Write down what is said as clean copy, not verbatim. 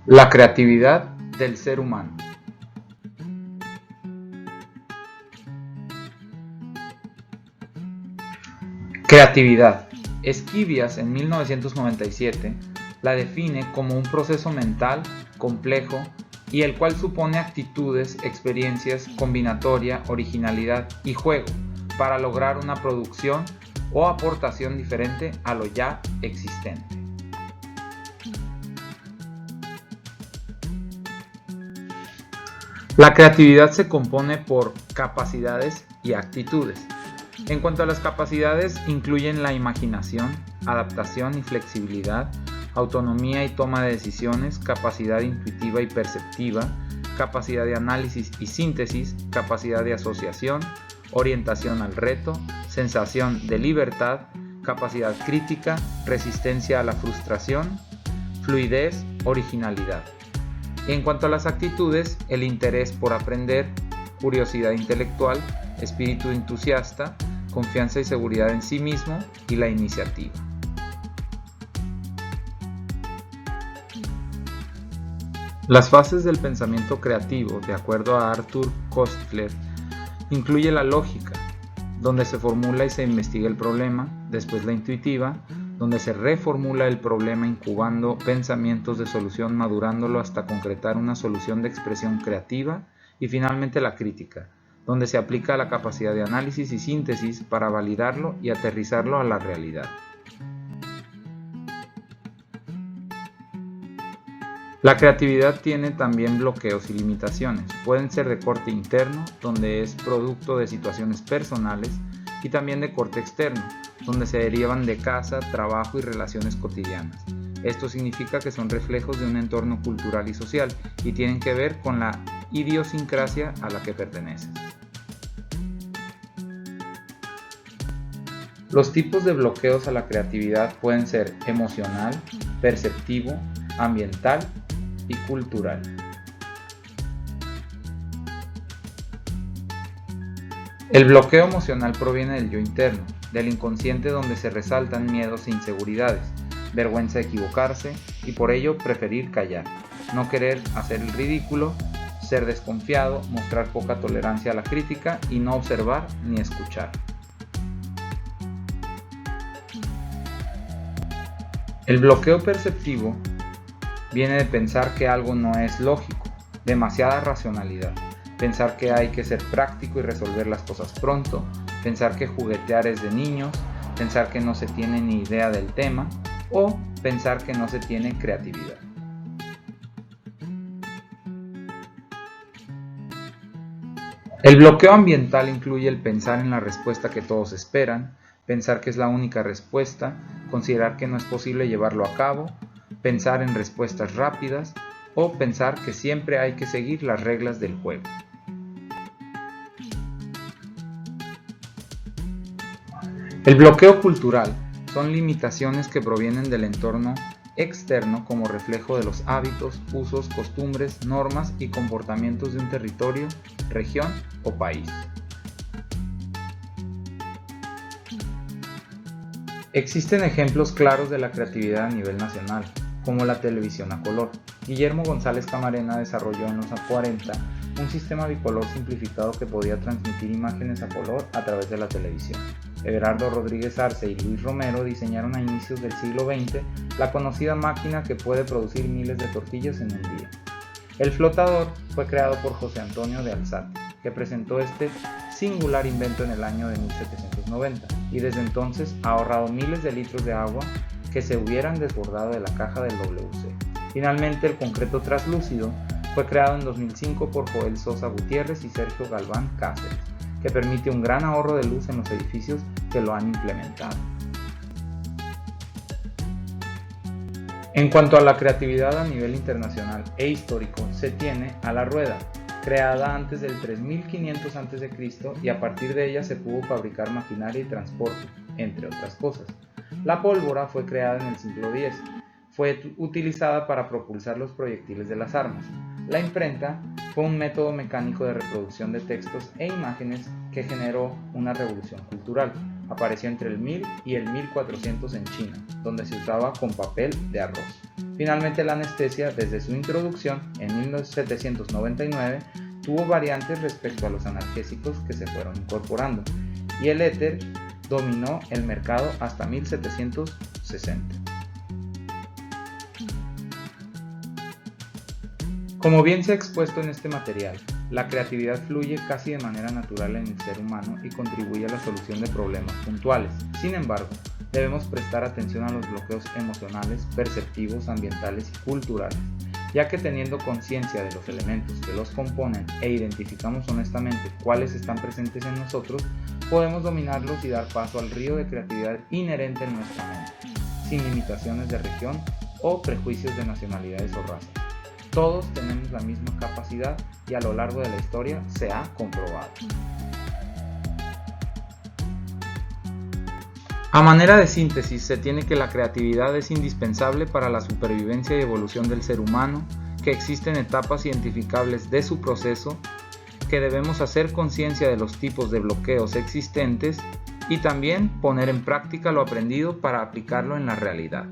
La creatividad del ser humano. Creatividad. Esquivias en 1997 la define como un proceso mental complejo y el cual supone actitudes, experiencias, combinatoria, originalidad y juego para lograr una producción o aportación diferente a lo ya existente. La creatividad se compone por capacidades y actitudes. En cuanto a las capacidades, incluyen la imaginación, adaptación y flexibilidad, autonomía y toma de decisiones, capacidad intuitiva y perceptiva, capacidad de análisis y síntesis, capacidad de asociación, orientación al reto, sensación de libertad, capacidad crítica, resistencia a la frustración, fluidez, originalidad. En cuanto a las actitudes, el interés por aprender, curiosidad intelectual, espíritu entusiasta, confianza y seguridad en sí mismo y la iniciativa. Las fases del pensamiento creativo, de acuerdo a Arthur Koestler, incluye la lógica, donde se formula y se investiga el problema, después la intuitiva, donde se reformula el problema incubando pensamientos de solución, madurándolo hasta concretar una solución de expresión creativa, y finalmente la crítica, donde se aplica la capacidad de análisis y síntesis para validarlo y aterrizarlo a la realidad. La creatividad tiene también bloqueos y limitaciones. Pueden ser de corte interno, donde es producto de situaciones personales, y también de corte externo, donde se derivan de casa, trabajo y relaciones cotidianas. Esto significa que son reflejos de un entorno cultural y social y tienen que ver con la idiosincrasia a la que perteneces. Los tipos de bloqueos a la creatividad pueden ser emocional, perceptivo, ambiental y cultural. El bloqueo emocional proviene del yo interno, del inconsciente, donde se resaltan miedos e inseguridades, vergüenza de equivocarse y por ello preferir callar, no querer hacer el ridículo, ser desconfiado, mostrar poca tolerancia a la crítica y no observar ni escuchar. El bloqueo perceptivo viene de pensar que algo no es lógico, demasiada racionalidad, pensar que hay que ser práctico y resolver las cosas pronto, pensar que juguetear es de niños, pensar que no se tiene ni idea del tema o pensar que no se tiene creatividad. El bloqueo ambiental incluye el pensar en la respuesta que todos esperan, pensar que es la única respuesta, considerar que no es posible llevarlo a cabo, pensar en respuestas rápidas o pensar que siempre hay que seguir las reglas del juego. El bloqueo cultural son limitaciones que provienen del entorno externo como reflejo de los hábitos, usos, costumbres, normas y comportamientos de un territorio, región o país. Existen ejemplos claros de la creatividad a nivel nacional, como la televisión a color. Guillermo González Camarena desarrolló en los 40 un sistema bicolor simplificado que podía transmitir imágenes a color a través de la televisión. Everardo Rodríguez Arce y Luis Romero diseñaron a inicios del siglo XX la conocida máquina que puede producir miles de tortillas en un día. El flotador fue creado por José Antonio de Alzate, que presentó este singular invento en el año de 1790 y desde entonces ha ahorrado miles de litros de agua que se hubieran desbordado de la caja del WC. Finalmente, el concreto traslúcido fue creado en 2005 por Joel Sosa Gutiérrez y Sergio Galván Cáceres, que permite un gran ahorro de luz en los edificios que lo han implementado. En cuanto a la creatividad a nivel internacional e histórico, se tiene a la rueda, creada antes del 3500 a.C. y a partir de ella se pudo fabricar maquinaria y transporte, entre otras cosas. La pólvora fue creada en el siglo X, fue utilizada para propulsar los proyectiles de las armas. La imprenta fue un método mecánico de reproducción de textos e imágenes que generó una revolución cultural. Apareció entre el 1000 y el 1400 en China, donde se usaba con papel de arroz. Finalmente, la anestesia, desde su introducción en 1799, tuvo variantes respecto a los analgésicos que se fueron incorporando, y el éter dominó el mercado hasta 1760. Como bien se ha expuesto en este material, la creatividad fluye casi de manera natural en el ser humano y contribuye a la solución de problemas puntuales. Sin embargo, debemos prestar atención a los bloqueos emocionales, perceptivos, ambientales y culturales, ya que teniendo conciencia de los elementos que los componen e identificamos honestamente cuáles están presentes en nosotros, podemos dominarlos y dar paso al río de creatividad inherente en nuestra mente, sin limitaciones de región o prejuicios de nacionalidades o razas. Todos tenemos la misma capacidad y a lo largo de la historia se ha comprobado. A manera de síntesis, se tiene que la creatividad es indispensable para la supervivencia y evolución del ser humano, que existen etapas identificables de su proceso, que debemos hacer conciencia de los tipos de bloqueos existentes y también poner en práctica lo aprendido para aplicarlo en la realidad.